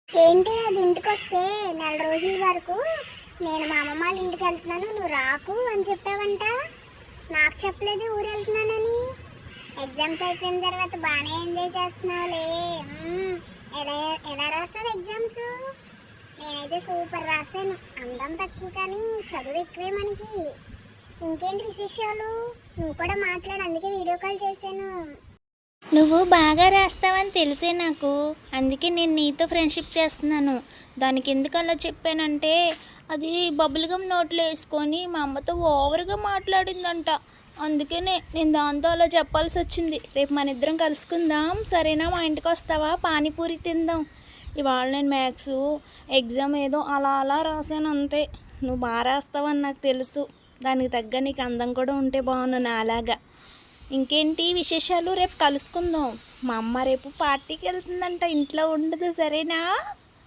ఏంటి అది ఇంటికొస్తే నెల రోజుల వరకు నేను మా అమ్మమ్మ వాళ్ళ ఇంటికి వెళ్తున్నాను, నువ్వు రాకు అని చెప్పావంట. నాకు చెప్పలేదు ఊరు వెళ్తున్నానని. ఎగ్జామ్స్ అయిపోయిన తర్వాత బాగానే ఎంజాయ్ చేస్తున్నావులే. ఎలా ఎలా రాస్తావు ఎగ్జామ్స్? నేనైతే సూపర్ రాశాను. అందం తక్కువ కానీ చదువు ఎక్కువే మనకి. ఇంకేంటి విశేషాలు? నువ్వు కూడా మాట్లాడు, అందుకే వీడియో కాల్ చేశాను. నువ్వు బాగా రాస్తావని తెలిసే నాకు, అందుకే నేను నీతో ఫ్రెండ్షిప్ చేస్తున్నాను. దానికి ఎందుకు అలా చెప్పానంటే, అది బబుల్ గమ్ నోట్లో వేసుకొని మా అమ్మతో ఓవర్గా మాట్లాడిందంట. అందుకనే నేను దాంతో అలా చెప్పాల్సి వచ్చింది. రేపు మన ఇద్దరం కలుసుకుందాం, సరేనా? మా ఇంటికి వస్తావా? పానీపూరి తిందాం. ఇవాళ నేను మ్యాథ్స్ ఎగ్జామ్ ఏదో అలా అలా రాశాను అంతే. నువ్వు బాగా రాస్తావని నాకు తెలుసు. దానికి తగ్గ నీకు అందం కూడా ఉంటే బాగున్నాను నాలాగా. ఇంకేంటి విశేషాలు? రేపు కలుసుకుందాం. మా అమ్మ రేపు పార్టీకి వెళ్తుందంట, ఇంట్లో ఉండదు, సరేనా?